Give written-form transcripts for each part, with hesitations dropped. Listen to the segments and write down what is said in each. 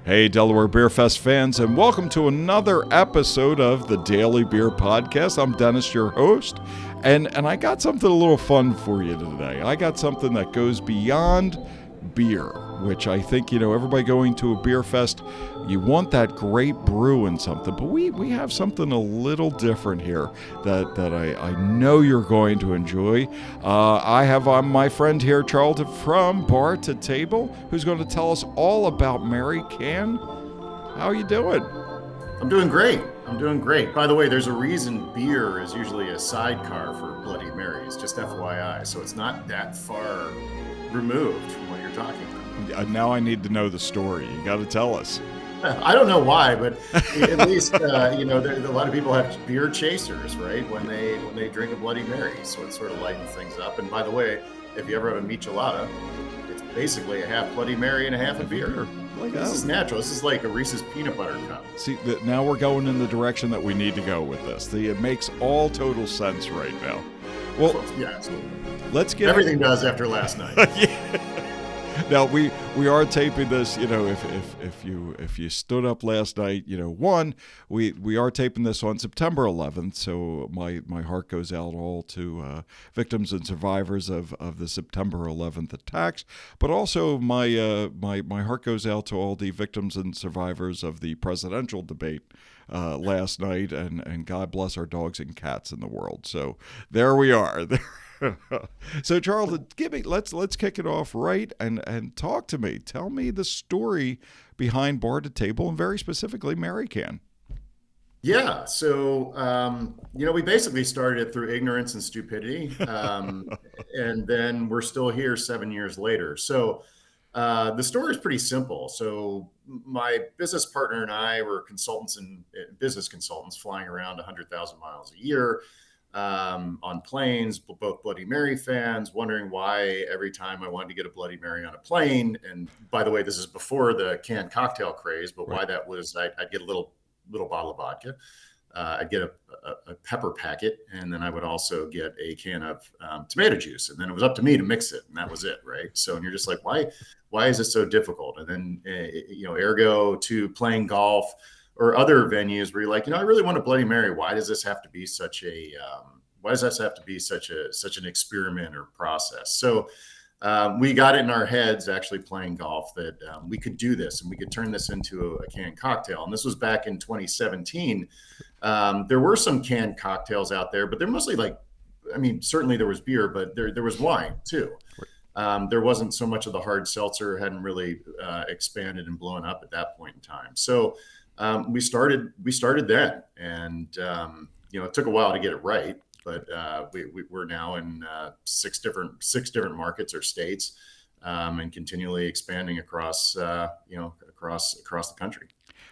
Hey, Delaware Beer Fest fans, and welcome to another episode of the Daily Beer Podcast. I'm Dennis, your host, and I got something a little fun for you today. I got something that goes beyond beer, which I think, everybody going to a beer fest, you want that great brew and something, but we have something a little different here that I know you're going to enjoy. I have my friend here, Charlton from Bar2Table, who's going to tell us all about MaryCan. How are you doing? I'm doing great. By the way, there's a reason beer is usually a sidecar for Bloody Marys, just FYI. So it's not that far removed from what you're talking about. Now I need to know the story. You got to tell us. I don't know why, but at least a lot of people have beer chasers, right? When they drink a Bloody Mary, so it sort of lightens things up. And by the way, if you ever have a michelada, it's basically a half Bloody Mary and a half a beer. This is natural. This is like a Reese's peanut butter cup. See, now we're going in the direction that we need to go with this. It makes all total sense right now. Well, yeah, absolutely. Let's get everything does after last night. Yeah. Now we are taping this. If you stood up last night, we are taping this on September 11th. So my heart goes out all to victims and survivors of the September 11th attacks, but also my heart goes out to all the victims and survivors of the presidential debate last night, and God bless our dogs and cats in the world. So there we are. So Charles, let's kick it off right and talk to me. Tell me the story behind Bar2Table and very specifically MaryCan. Yeah, so we basically started it through ignorance and stupidity, and then we're still here 7 years later. So the story is pretty simple. So my business partner and I were consultants and business consultants flying around 100,000 miles a year. On planes, both Bloody Mary fans, wondering why every time I wanted to get a Bloody Mary on a plane, and by the way, this is before the canned cocktail craze, but why that was, I'd get a little bottle of vodka, I'd get a pepper packet, and then I would also get a can of tomato juice, and then it was up to me to mix it, and that was it, right? So, and you're just like, why is it so difficult? And then, ergo to playing golf, or other venues where you're like, I really want a Bloody Mary. Why does this have to be such an experiment or process? So we got it in our heads, actually playing golf, that we could do this and we could turn this into a canned cocktail. And this was back in 2017. There were some canned cocktails out there, but they're mostly certainly there was beer, but there was wine too. There wasn't so much of the hard seltzer, hadn't really expanded and blown up at that point in time. So we started then, and it took a while to get it right, but we're now in six different markets or states, and continually expanding across the country.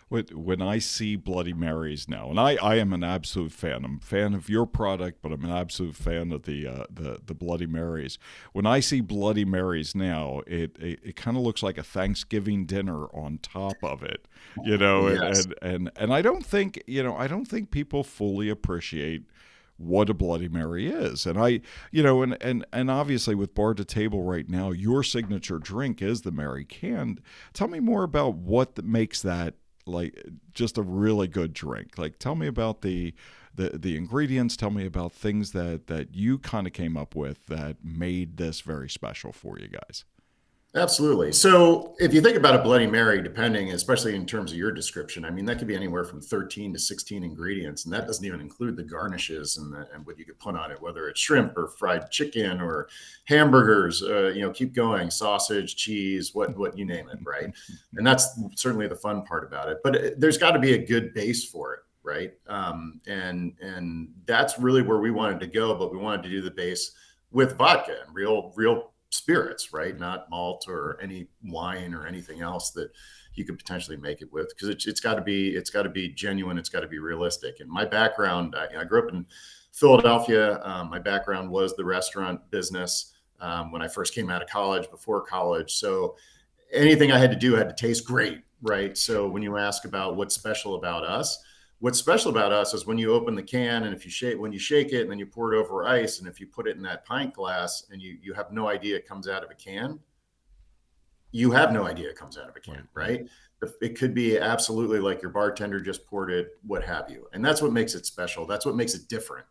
When I see Bloody Marys now, and I am an absolute fan. I'm a fan of your product, but I'm an absolute fan of the Bloody Marys. When I see Bloody Marys now, it kind of looks like a Thanksgiving dinner on top of it, Yes. and I don't think people fully appreciate what a Bloody Mary is. And and obviously with Bar2Table right now, your signature drink is the MaryCan. Tell me more about what makes that like just a really good drink. Like, tell me about the ingredients. Tell me about things that you kind of came up with that made this very special for you guys. Absolutely. So if you think about a Bloody Mary, depending, especially in terms of your description, that could be anywhere from 13 to 16 ingredients. And that doesn't even include the garnishes and what you could put on it, whether it's shrimp or fried chicken or hamburgers, keep going, sausage, cheese, what you name it, right? And that's certainly the fun part about it. But there's got to be a good base for it, right? And that's really where we wanted to go, but we wanted to do the base with vodka and real spirits, right? Not malt or any wine or anything else that you could potentially make it with, because it's got to be genuine. It's got to be realistic. And my background, I grew up in Philadelphia. My background was the restaurant business when I first came out of college, before college. So anything I had to do had to taste great, right? So when you ask about what's special about us, What's special about us is when you open the can, and when you shake it and then you pour it over ice, and if you put it in that pint glass and you have no idea it comes out of a can, you have no idea it comes out of a can, right? It could be absolutely like your bartender just poured it, what have you. And that's what makes it special. That's what makes it different.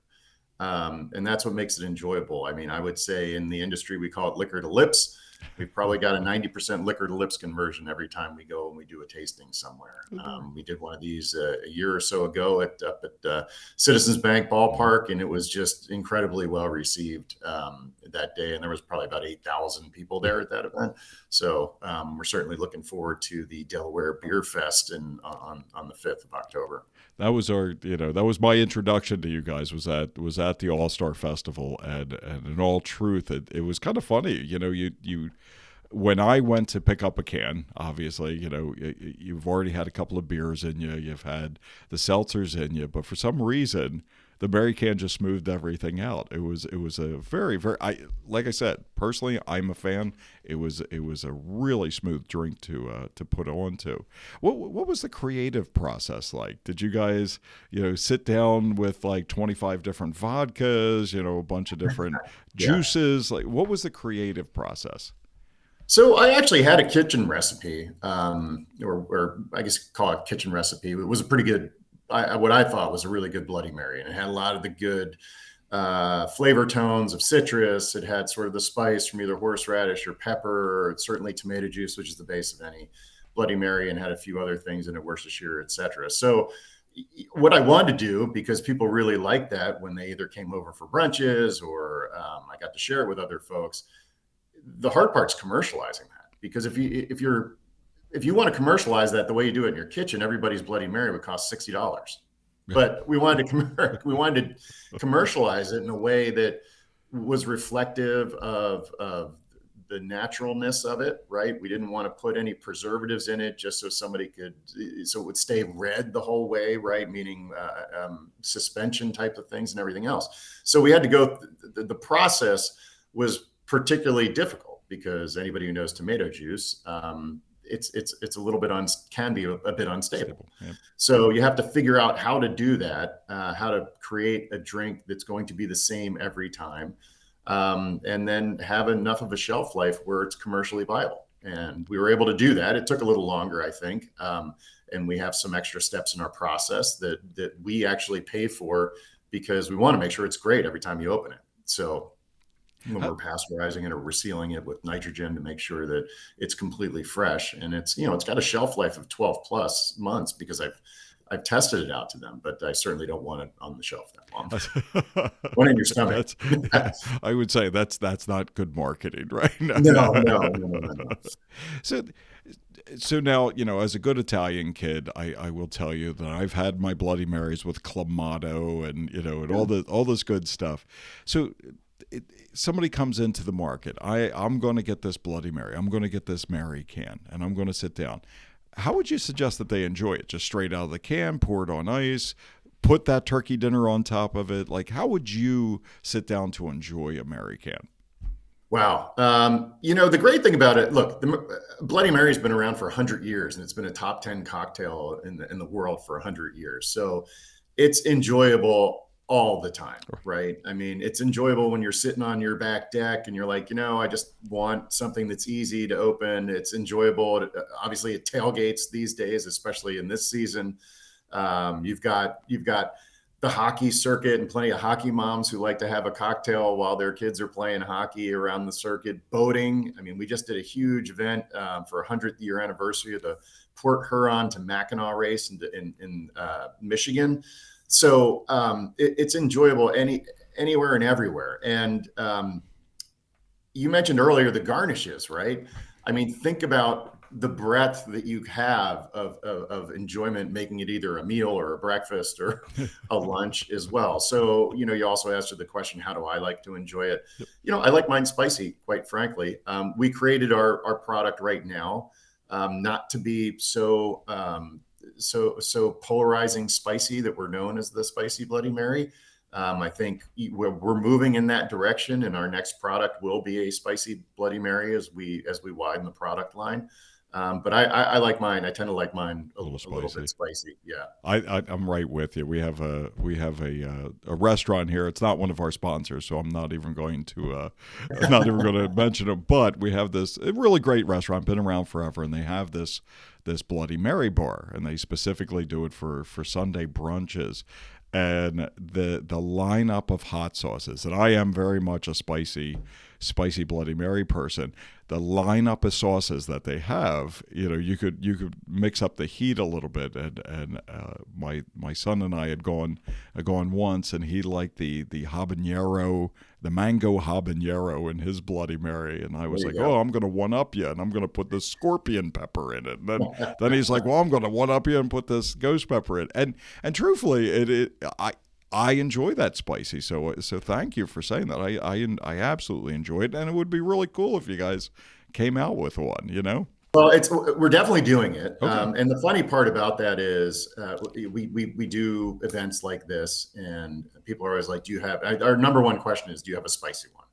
And that's what makes it enjoyable. I mean, I would say in the industry, we call it liquor to lips. We've probably got a 90% liquor to lips conversion every time we go and we do a tasting somewhere. We did one of these a year or so ago up at Citizens Bank Ballpark, and it was just incredibly well received that day. And there was probably about 8,000 people there at that event. So we're certainly looking forward to the Delaware Beer Fest on the 5th of October. That was that was my introduction to you guys, was at the All-Star Festival, and in all truth, it was kind of funny. You when I went to pick up a can, obviously, you've already had a couple of beers in you, you've had the seltzers in you, but for some reason, the MaryCan just smoothed everything out. It was a very, very, like I said, personally, I'm a fan. It was a really smooth drink to put on to. What was the creative process like? Did you guys, sit down with like 25 different vodkas, a bunch of different juices? Like, what was the creative process? So I actually had a kitchen recipe, or I guess call it kitchen recipe. It was a pretty good, what I thought was a really good Bloody Mary, and it had a lot of the good flavor tones of citrus. It had sort of the spice from either horseradish or pepper, or certainly tomato juice, which is the base of any Bloody Mary, and had a few other things in it, Worcestershire, etc. So what I wanted to do, because people really liked that when they either came over for brunches or I got to share it with other folks. The hard part's commercializing that, because if you want to commercialize that the way you do it in your kitchen, everybody's Bloody Mary would cost $60. But we wanted to commercialize it in a way that was reflective of the naturalness of it, right? We didn't want to put any preservatives in it just so so it would stay red the whole way, right? Meaning suspension type of things and everything else. So we had to go. The process was particularly difficult, because anybody who knows tomato juice, it's a little bit can be a bit unstable. Yeah. So you have to figure out how to do that, how to create a drink that's going to be the same every time, and then have enough of a shelf life where it's commercially viable. And we were able to do that. It took a little longer, I think, and we have some extra steps in our process that we actually pay for, because we want to make sure it's great every time you open it. So when we're pasteurizing it or we're sealing it with nitrogen to make sure that it's completely fresh, and it's got a shelf life of 12 plus months, because I've tested it out to them, but I certainly don't want it on the shelf that long. One in your stomach. I would say that's not good marketing, right? No. So now, as a good Italian kid, I will tell you that I've had my Bloody Marys with Clamato and all this good stuff. So somebody comes into the market. I'm going to get this Bloody Mary. I'm going to get this MaryCan, and I'm going to sit down. How would you suggest that they enjoy it? Just straight out of the can, pour it on ice, put that turkey dinner on top of it? Like, how would you sit down to enjoy a MaryCan? Wow. The great thing about it, look, the Bloody Mary's been around for 100 years, and it's been a top 10 cocktail in the world for 100 years. So it's enjoyable all the time, right? I mean, it's enjoyable when you're sitting on your back deck and you're like, I just want something that's easy to open. It's enjoyable. Obviously, it tailgates these days, especially in this season. You've got the hockey circuit and plenty of hockey moms who like to have a cocktail while their kids are playing hockey around the circuit. Boating. I mean, we just did a huge event for 100th year anniversary of the Port Huron to Mackinac race in Michigan. So it's enjoyable anywhere and everywhere. And you mentioned earlier the garnishes, right? I mean, think about the breadth that you have of enjoyment, making it either a meal or a breakfast or a lunch as well. So, you also answered the question, how do I like to enjoy it? Yep. I like mine spicy, quite frankly. We created our product right now, not to be so polarizing spicy that we're known as the spicy Bloody Mary. I think we're moving in that direction, and our next product will be a spicy Bloody Mary as we widen the product line. But I like mine. I tend to like mine A little a little bit spicy. spicy. Yeah. I'm right with you. We have a restaurant here. It's not one of our sponsors, so I'm not even going to mention it. But we have this really great restaurant, been around forever, and they have this Bloody Mary bar, and they specifically do it for Sunday brunches. And the lineup of hot sauces, and I am very much a spicy Bloody Mary person. The lineup of sauces that they have, you could mix up the heat a little bit. And my son and I had gone once, and he liked the habanero, the mango habanero in his Bloody Mary, and I was like, oh, I'm going to one up you, and I'm going to put this scorpion pepper in it. And then he's like, well, I'm going to one up you and put this ghost pepper in. And truthfully, I enjoy that spicy, so thank you for saying that. I absolutely enjoy it, and it would be really cool if you guys came out with one. Well, we're definitely doing it, Okay. and the funny part about that is we do events like this, and people are always like, "Do you have?" Our number one question is, "Do you have a spicy one?"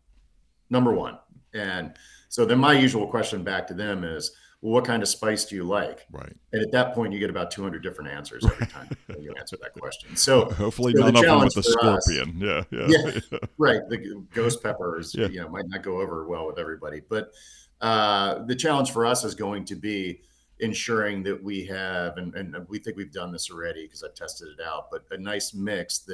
Number one, and so then my usual question back to them is, well, what kind of spice do you like? Right. And at that point, you get about 200 different answers every time you answer that question. So, Hopefully the none of them challenge with the for us, scorpion. Yeah. right, the ghost peppers, Yeah. might not go over well with everybody. But the challenge for us is going to be ensuring that we have, and we think we've done this already because I've tested it out, but a nice mix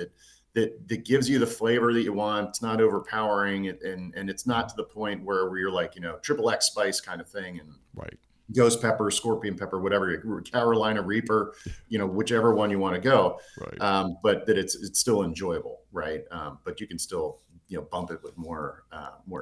that gives you the flavor that you want. It's not overpowering, and it's not to the point where you're like, triple X spice kind of thing, and Right. ghost pepper, scorpion pepper, whatever, Carolina Reaper, whichever one you want to go. Right. But that it's still enjoyable, right? But you can still bump it with more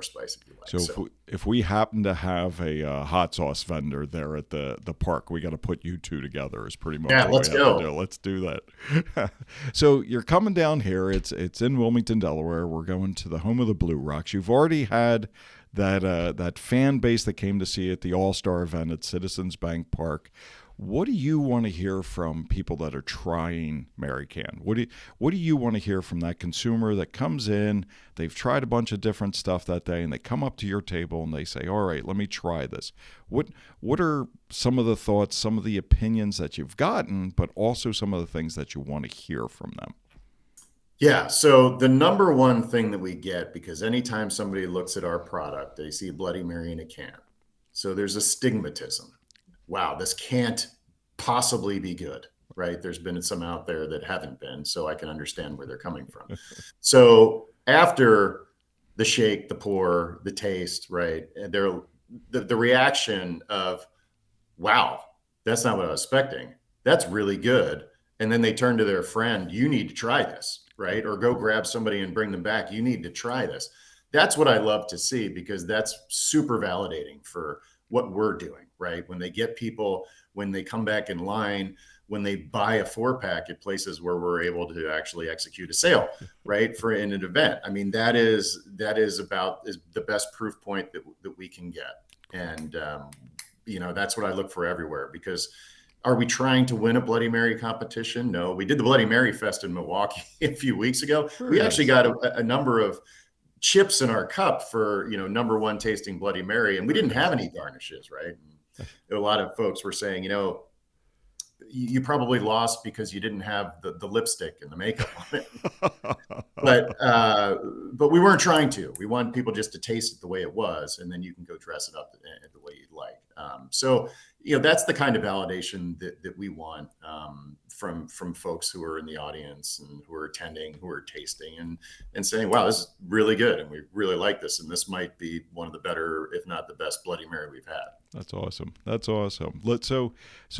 spice if you like. So if we happen to have a hot sauce vendor there at the park, we got to put you two together. Is pretty much what let's we have go. to do. Let's do that. So you're coming down here. It's in Wilmington, Delaware. We're going to the home of the Blue Rocks. You've already had that fan base that came to see at the All-Star event at Citizens Bank Park. What do you want to hear from people that are trying MaryCan? What do you want to hear from that consumer that comes in, they've tried a bunch of different stuff that day, and they come up to your table and they say, all right, let me try this. What are some of the thoughts, some of the opinions that you've gotten, but also some of the things that you want to hear from them? Yeah. So the number one thing that we get, because anytime somebody looks at our product, they see a Bloody Mary in a can. So there's a stigmatism. Wow, this can't possibly be good, right? There's been some out there that haven't been, so I can understand where they're coming from. So after the shake, the pour, the taste, right? And the reaction of, wow, that's not what I was expecting. That's really good. And then they turn to their friend, you need to try this, right? Or go grab somebody and bring them back. You need to try this. That's what I love to see, because that's super validating for what we're doing, right? When they get people, when they come back in line, when they buy a 4-pack at places where we're able to actually execute a sale, right? In an event. I mean, that is the best proof point that we can get. And, that's what I look for everywhere, because are we trying to win a Bloody Mary competition? No, we did the Bloody Mary Fest in Milwaukee a few weeks ago. Sure, we actually got a number of chips in our cup for number one tasting Bloody Mary, and we didn't have any garnishes, right? And a lot of folks were saying, you probably lost because you didn't have the lipstick and the makeup on it. But we weren't trying to. We want people just to taste it the way it was, and then you can go dress it up the way you'd like. So that's the kind of validation that we want from folks who are in the audience and who are attending, who are tasting and saying, wow, this is really good, and we really like this, and this might be one of the better, if not the best, Bloody Mary we've had. That's awesome. That's awesome. So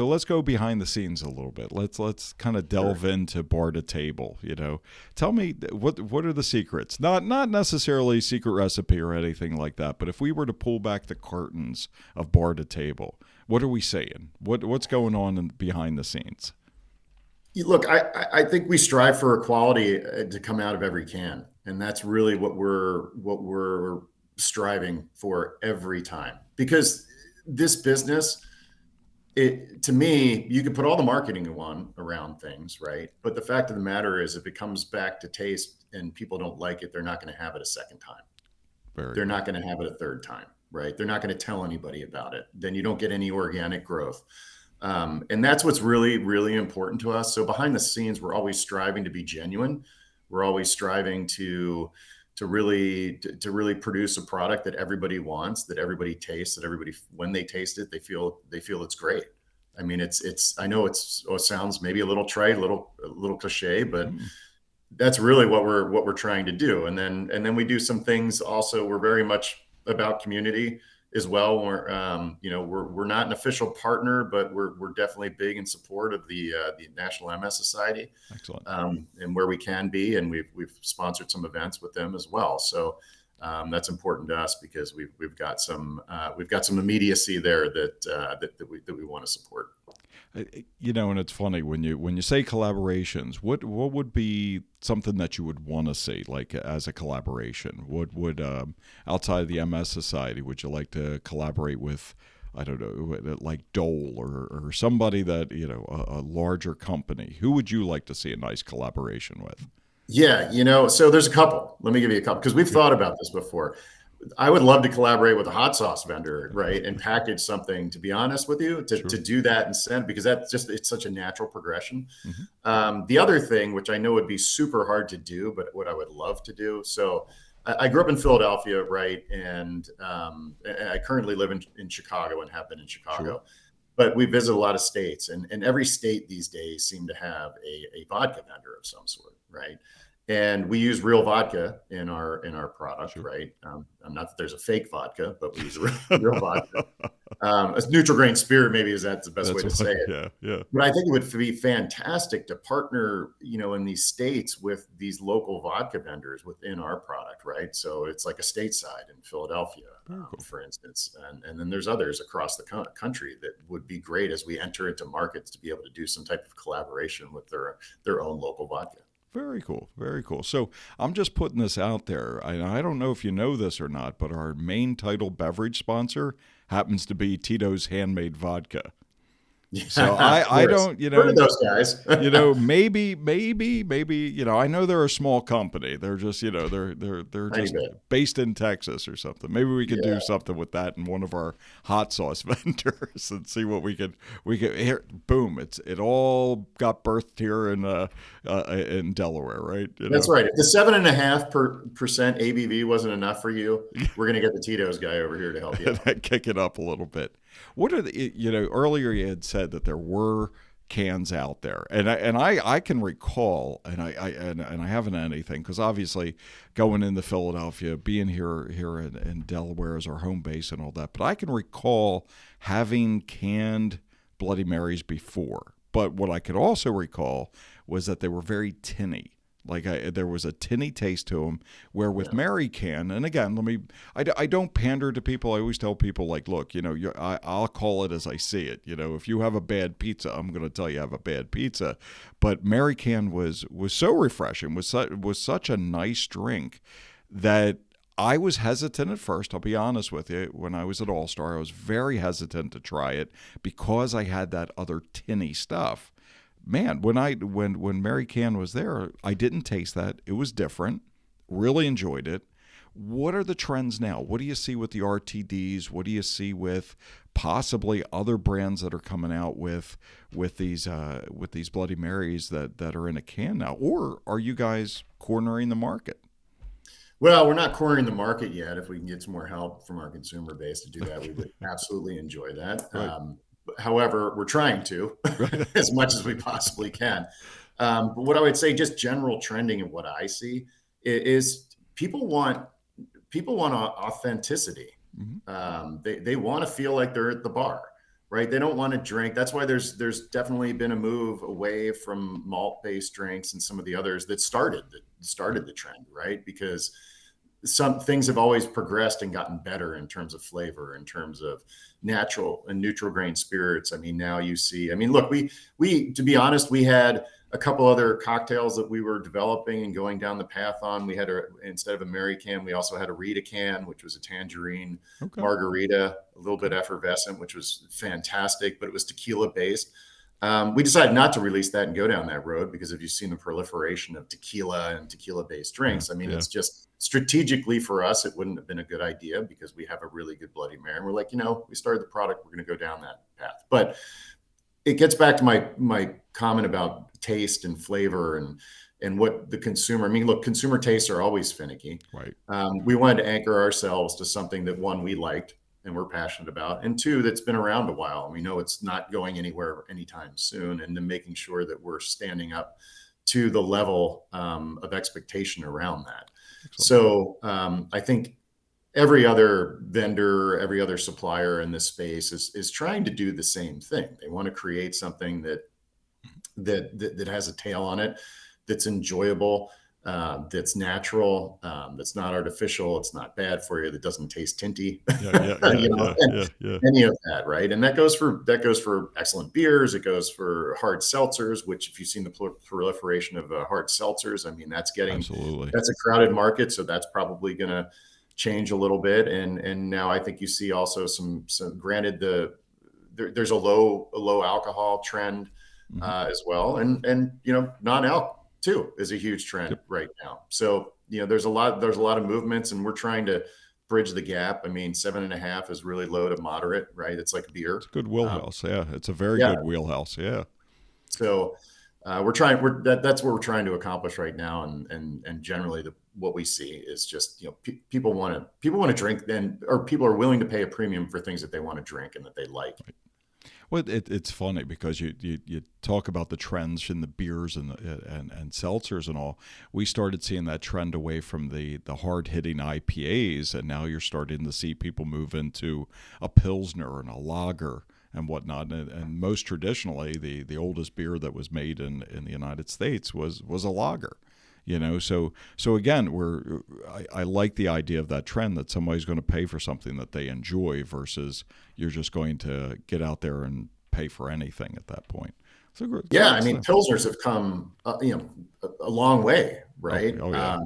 let's go behind the scenes a little bit. Let's kind of delve into Bar2Table. Tell me what are the secrets? Not necessarily secret recipe or anything like that, but if we were to pull back the curtains of Bar2Table, what are we saying? What's going on behind the scenes? Look, I think we strive for equality to come out of every can, and that's really what we're striving for every time, because this business, to me, you can put all the marketing you want around things, right? But the fact of the matter is, if it comes back to taste and people don't like it, they're not going to have it a second time. They're not going to have it a third time. right? They're not going to tell anybody about it. Then you don't get any organic growth. And that's what's really, really important to us. So behind the scenes, we're always striving to be genuine. We're always striving to really produce a product that everybody wants, that everybody tastes, that everybody, when they taste it, they feel it's great. I mean, I know it sounds maybe a little trite, a little cliche, but that's really what we're trying to do. And then we do some things also. We're very much about community as well. We're not an official partner, but we're definitely big in support of the National MS Society. Excellent. And where we can be, and we've sponsored some events with them as well. So that's important to us because we've got some immediacy there that we want to support. And it's funny when you say collaborations, what would be something that you would want to see, like as a collaboration? What would outside of the MS Society, would you like to collaborate with? I don't know, like Dole or somebody that, a larger company. Who would you like to see a nice collaboration with? Yeah, so there's a couple. Let me give you a couple because we've thought about this before. I would love to collaborate with a hot sauce vendor, right, and package something. To be honest with you, to do that and send, because it's such a natural progression. Mm-hmm. The other thing, which I know would be super hard to do, but what I would love to do. So I grew up in Philadelphia, right, and I currently live in Chicago and have been in Chicago. Sure. But we visit a lot of states, and every state these days seem to have a vodka vendor of some sort, right? And we use real vodka in our product, sure. Right? Not that there's a fake vodka, but we use real vodka. A neutral grain spirit, maybe that's the best way to say it. Yeah. But I think it would be fantastic to partner, in these states with these local vodka vendors within our product, right? So it's like a stateside in Philadelphia, cool. For instance, and then there's others across the country that would be great as we enter into markets to be able to do some type of collaboration with their own local vodka. Very cool. Very cool. So I'm just putting this out there. I don't know if you know this or not, but our main title beverage sponsor happens to be Tito's Handmade Vodka. Yeah, so I don't, Heard of those guys. maybe, I know they're a small company. They're just, they're just based in Texas or something. Maybe we could do something with that in one of our hot sauce vendors and see what we could here. Boom. It all got birthed here in Delaware, right? That's right. If the 7.5% ABV wasn't enough for you, we're going to get the Tito's guy over here to help you out. Kick it up a little bit. What are the, earlier you had said that there were cans out there, and I can recall, and I haven't anything because obviously going into Philadelphia, being here in Delaware as our home base and all that, but I can recall having canned Bloody Marys before. But what I could also recall was that they were very tinny. Like there was a tinny taste to them, where with MaryCan, and again, I don't pander to people. I always tell people, like, look, I'll call it as I see it. If you have a bad pizza, I'm going to tell you have a bad pizza. But MaryCan was so refreshing, was such a nice drink that I was hesitant at first. I'll be honest with you. When I was at All Star, I was very hesitant to try it because I had that other tinny stuff. Man, when MaryCan was there, I didn't taste that. It was different. Really enjoyed it. What are the trends now? What do you see with the RTDs? What do you see with possibly other brands that are coming out with these Bloody Marys that are in a can now? Or are you guys cornering the market? Well, we're not cornering the market yet. If we can get some more help from our consumer base to do that, we would absolutely enjoy that. Right. However, we're trying to as much as we possibly can. But what I would say, just general trending and what I see is people want authenticity. Mm-hmm. They want to feel like they're at the bar, right? They don't want to drink. That's why there's definitely been a move away from malt-based drinks and some of the others that started the trend, right? Because some things have always progressed and gotten better in terms of flavor, in terms of natural and neutral grain spirits. I mean, now you see, look, we to be honest, we had a couple other cocktails that we were developing and going down the path on. We had instead of a MaryCan, we also had a Rita can, which was a tangerine margarita, a little bit effervescent, which was fantastic, but it was tequila based. We decided not to release that and go down that road because if you've seen the proliferation of tequila and tequila-based drinks, I mean, it's just strategically for us, it wouldn't have been a good idea because we have a really good Bloody Mary. And we're like, we started the product, we're going to go down that path. But it gets back to my comment about taste and flavor and what the consumer, I mean, look, consumer tastes are always finicky. Right. We wanted to anchor ourselves to something that, one, we liked and we're passionate about, and two, that's been around a while. And we know it's not going anywhere anytime soon. And then making sure that we're standing up to the level of expectation around that. Excellent. So I think every other vendor, every other supplier in this space is trying to do the same thing. They want to create something that has a tail on it, that's enjoyable, that's natural, that's not artificial, it's not bad for you, that doesn't taste tinty, any of that, right? And that goes for excellent beers. It goes for hard seltzers, which if you've seen the proliferation of hard seltzers, I mean, that's a crowded market, so that's probably going to change a little bit. And now I think you see also some granted there's a low alcohol trend as well, and non-alc too is a huge trend right now. So there's a lot of movements, and we're trying to bridge the gap. I mean, 7.5 is really low to moderate, right? It's like beer. It's a good wheelhouse. It's a very good wheelhouse. Yeah. So that's what we're trying to accomplish right now. And generally what we see is just, people want to drink or people are willing to pay a premium for things that they want to drink and that they like. Right. Well, it's funny because you talk about the trends in the beers and seltzers and all. We started seeing that trend away from the hard-hitting IPAs, and now you're starting to see people move into a Pilsner and a lager and whatnot. And most traditionally, the oldest beer that was made in the United States was a lager. So again, I like the idea of that trend that somebody's going to pay for something that they enjoy versus you're just going to get out there and pay for anything at that point. So I mean, Pilsners have come, a long way, right? Oh, yeah.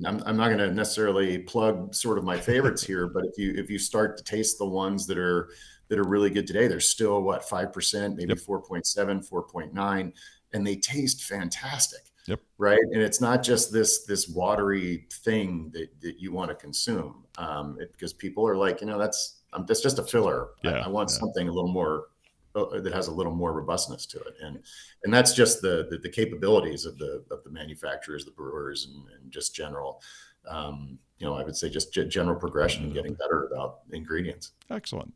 I'm not going to necessarily plug sort of my favorites here, but if you start to taste the ones that are really good today, they're still 5%, maybe 4.7, 4.9, and they taste fantastic. Yep. Right. And it's not just this watery thing that you want to consume, because people are like, that's just a filler. Yeah, I want something a little more that has a little more robustness to it. And that's just the capabilities of the manufacturers, the brewers, and just general, I would say just general progression and getting better about ingredients. Excellent.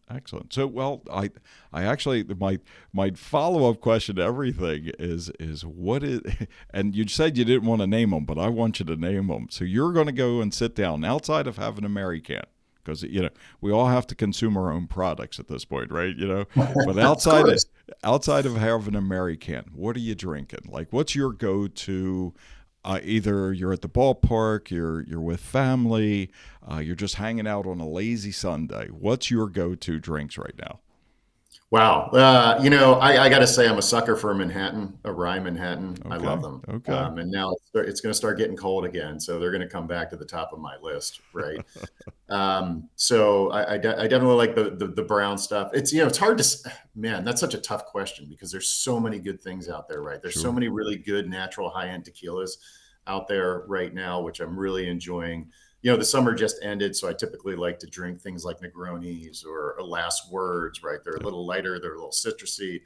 So, well, I actually, my follow-up question to everything is what is, and you said you didn't want to name them, but I want you to name them. So you're going to go and sit down outside of having a MaryCan, because, we all have to consume our own products at this point, right? But outside of having a MaryCan, what are you drinking? Like, what's your go-to? Either you're at the ballpark, you're with family, you're just hanging out on a lazy Sunday. What's your go-to drinks right now? Wow. I got to say I'm a sucker for a rye Manhattan. Okay. I love them. Okay. And now it's going to start getting cold again, so they're going to come back to the top of my list, right? So I definitely like the brown stuff. It's hard to, man, that's such a tough question because there's so many good things out there, right? There's so many really good natural high-end tequilas out there right now, which I'm really enjoying. The summer just ended, so I typically like to drink things like Negronis or Last Words, right? They're a little lighter, they're a little citrusy.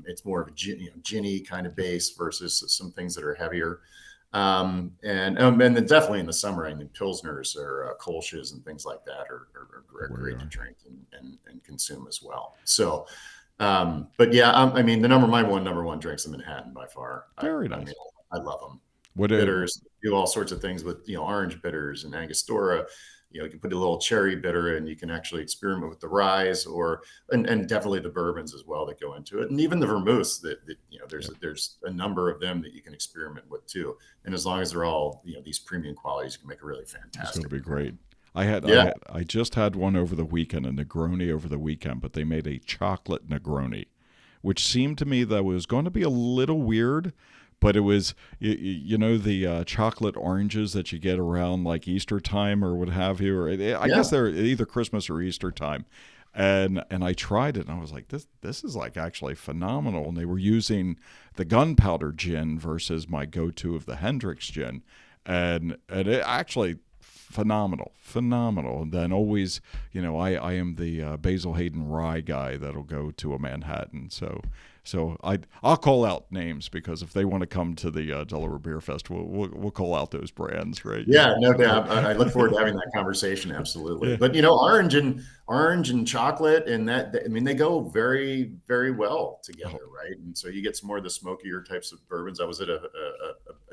It's more of a ginny kind of base versus some things that are heavier. And then definitely in the summer, I mean, Pilsners or Kolsch's and things like that are great to drink and consume as well. So, but yeah, I mean, my number one drink's a Manhattan by far. Very nice. I mean, I love them. Bitters, do all sorts of things with orange bitters and Angostura. You can put a little cherry bitter, and you can actually experiment with the ryes and definitely the bourbons as well that go into it, and even the vermouths that there's a number of them that you can experiment with too. And as long as they're all these premium qualities, you can make it really fantastic. It's going to be great. I just had one over the weekend, a Negroni over the weekend, but they made a chocolate Negroni, which seemed to me that was going to be a little weird. But it was, the chocolate oranges that you get around like Easter time or what have you, or I guess they're either Christmas or Easter time. And I tried it, and I was like, this is like actually phenomenal. And they were using the gunpowder gin versus my go-to of the Hendrix gin, and it actually phenomenal. And then always, I am the Basil Hayden rye guy that'll go to a Manhattan. So I'll call out names, because if they want to come to the Delaware Beer Fest, we'll call out those brands, right? Yeah, no doubt. I look forward to having that conversation. Absolutely. Yeah. But orange and chocolate, and that, I mean, they go very, very well together, right? And so you get some more of the smokier types of bourbons. I was at a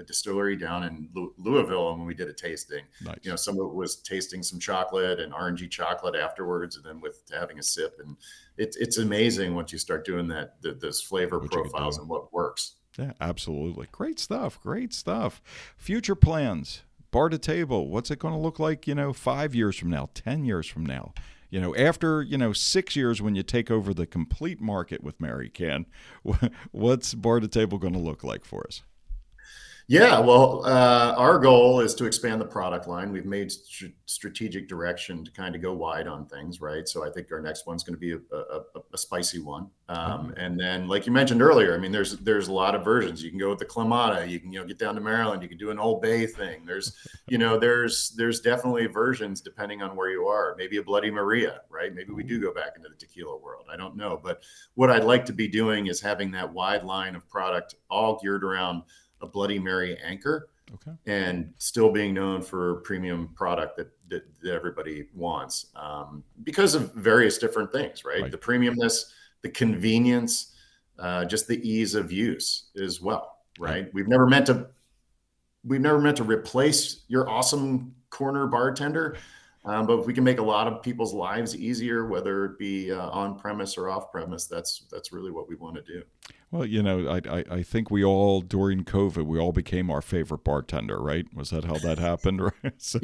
distillery down in Louisville, and when we did a tasting, Nice. some of it was tasting some chocolate and orangey chocolate afterwards, and then with having a sip. And it's amazing once you start doing that, those flavor profiles and what works. Yeah, absolutely. Great stuff. Future plans, Bar2Table. What's it going to look like, 5 years from now, 10 years from now? After, 6 years, when you take over the complete market with MaryCan, what's Bar2Table going to look like for us? Yeah, well, our goal is to expand the product line. We've made strategic direction to kind of go wide on things, right? So I think our next one's going to be a spicy one. And then, like you mentioned earlier, I mean, there's a lot of versions. You can go with the Clamato. You can get down to Maryland. You can do an Old Bay thing. There's definitely versions depending on where you are. Maybe a Bloody Maria, right? Maybe we do go back into the tequila world. I don't know, but what I'd like to be doing is having that wide line of product all geared around a Bloody Mary anchor, and still being known for premium product that everybody wants, because of various different things, right? The premiumness, the convenience, just the ease of use as well, right? We've never meant to replace your awesome corner bartender, but if we can make a lot of people's lives easier, whether it be on premise or off premise, that's really what we want to do. Well, I think we all, during COVID, we all became our favorite bartender, right? Was that how that happened? Right? So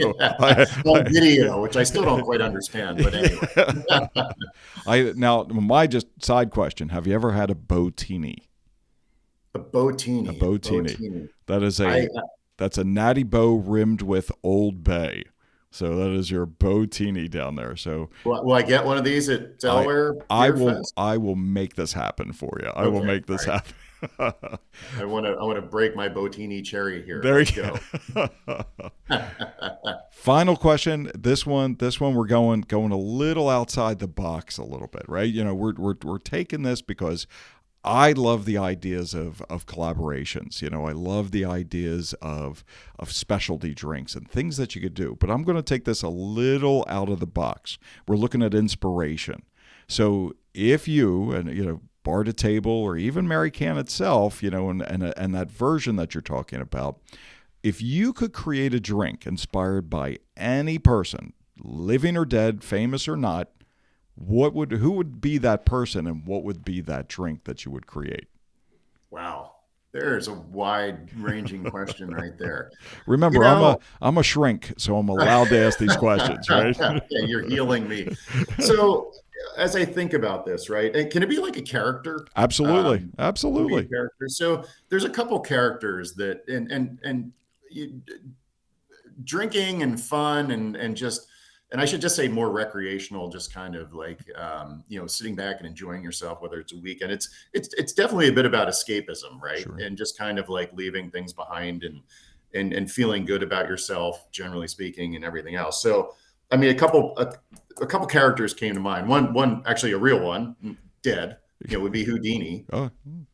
video, which I still don't quite understand, but anyway. Now, my just side question: have you ever had a Botini? A Botini. A Botini. That's a Natty Bow rimmed with Old Bay. So that is your Botini down there. So will I get one of these at Delaware Beer Fest? I will make this happen for you. I will make this happen. I want to break my Botini cherry here. There you go. Final question. This one we're going a little outside the box a little bit, right? We're taking this because I love the ideas of collaborations. I love the ideas of specialty drinks and things that you could do. But I'm going to take this a little out of the box. We're looking at inspiration. So if you, and Bar2Table or even MaryCan itself, and that version that you're talking about, if you could create a drink inspired by any person, living or dead, famous or not, who would be that person, and what would be that drink that you would create? Wow, there's a wide-ranging question right there. Remember, I'm a shrink, so I'm allowed to ask these questions, right? Yeah, you're healing me. So, as I think about this, right, can it be like a character? Absolutely. Character. So, there's a couple characters that, and drinking and fun and just. And I should just say more recreational, just kind of like, sitting back and enjoying yourself, whether it's a weekend. It's definitely a bit about escapism, right? Sure. And just kind of like leaving things behind and feeling good about yourself, generally speaking, and everything else. So, I mean, a couple characters came to mind. One actually a real one, dead, would be Houdini. Oh,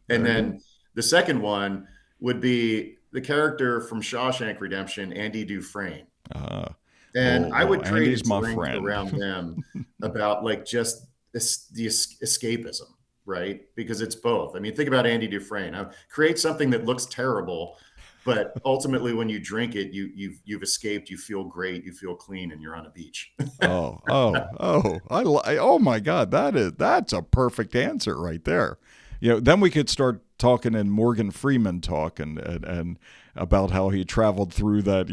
and then the second one would be the character from Shawshank Redemption, Andy Dufresne. And I would create a drink around them about like just the escapism, right? Because it's both. I mean, think about Andy Dufresne. Create something that looks terrible, but ultimately when you drink it, you've escaped, you feel great, you feel clean, and you're on a beach. Oh my God, that's a perfect answer right there. Then we could start talking in Morgan Freeman talk and about how he traveled through that,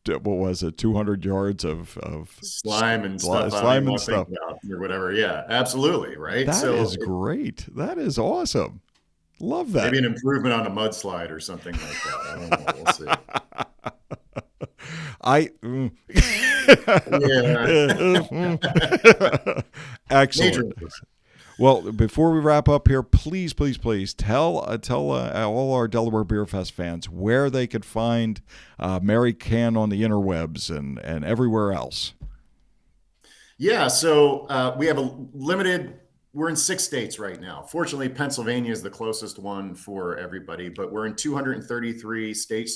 what was it, 200 yards of slime and stuff or whatever. Yeah, absolutely. Right. That is great. That is awesome. Love that. Maybe an improvement on a mudslide or something like that. I don't know. We'll see. Excellent. Well, before we wrap up here, please tell all our Delaware Beer Fest fans where they could find MaryCan on the interwebs and everywhere else. Yeah, so we have a limited. We're in 6 states right now. Fortunately, Pennsylvania is the closest one for everybody, but we're in 233 state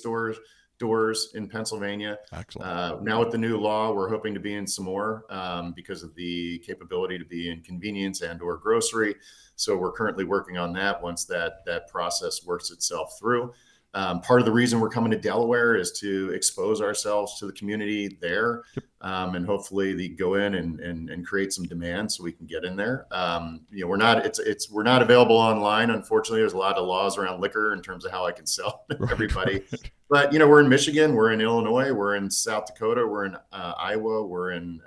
doors in Pennsylvania. Excellent. Now with the new law, we're hoping to be in some more because of the capability to be in convenience and or grocery. So we're currently working on that once that process works itself through. Part of the reason we're coming to Delaware is to expose ourselves to the community there, and hopefully go in and create some demand so we can get in there. We're not available online. Unfortunately, there's a lot of laws around liquor in terms of how I can sell to everybody. But we're in Michigan, we're in Illinois, we're in South Dakota, we're in Iowa, we're in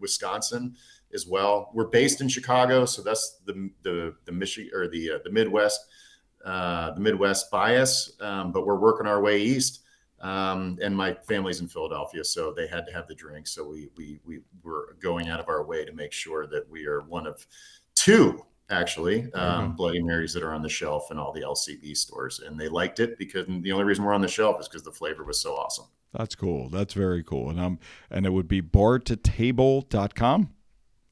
Wisconsin as well. We're based in Chicago, so that's the Michigan or the Midwest. The Midwest bias, but we're working our way east. And my family's in Philadelphia, so they had to have the drink. So we were going out of our way to make sure that we are one of 2 actually Bloody Marys that are on the shelf in all the LCB stores, and they liked it because the only reason we're on the shelf is because the flavor was so awesome. That's cool. That's very cool. And it would be Bar2Table.com.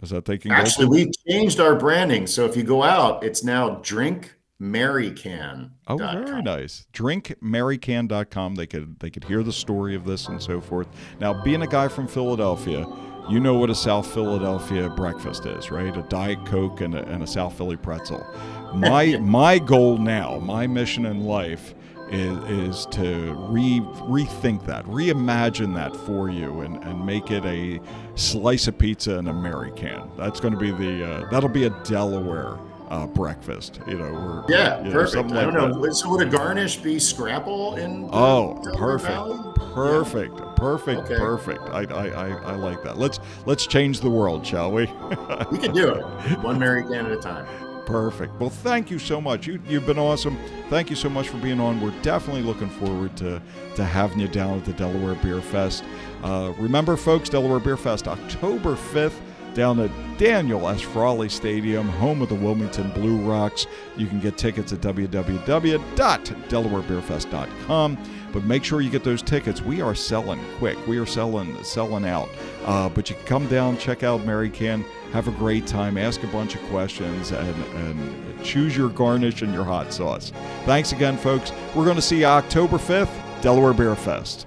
Is that thinking? Actually, we changed our branding, so if you go out, it's now Drink MaryCan. Oh, very nice. DrinkMaryCan.com. They could hear the story of this and so forth. Now, being a guy from Philadelphia, you know what a South Philadelphia breakfast is, right? A Diet Coke and a South Philly pretzel. My goal now, my mission in life is to rethink that, reimagine that for you, and make it a slice of pizza and a MaryCan. That's going to be that'll be a Delaware breakfast, perfect. Something I like don't know. that. So would a garnish be scrapple in? Perfect. Okay. Perfect. I like that. Let's change the world, shall we? We can do it, one MaryCan at a time. Perfect. Well, thank you so much. You've been awesome. Thank you so much for being on. We're definitely looking forward to having you down at the Delaware Beer Fest. Remember, folks, Delaware Beer Fest, October 5th, down at Daniel S. Frawley Stadium, home of the Wilmington Blue Rocks. You can get tickets at www.delawarebeerfest.com. But make sure you get those tickets. We are selling quick. We are selling out. But you can come down, check out MaryCan, have a great time, ask a bunch of questions, and choose your garnish and your hot sauce. Thanks again, folks. We're going to see you October 5th, Delaware Beer Fest.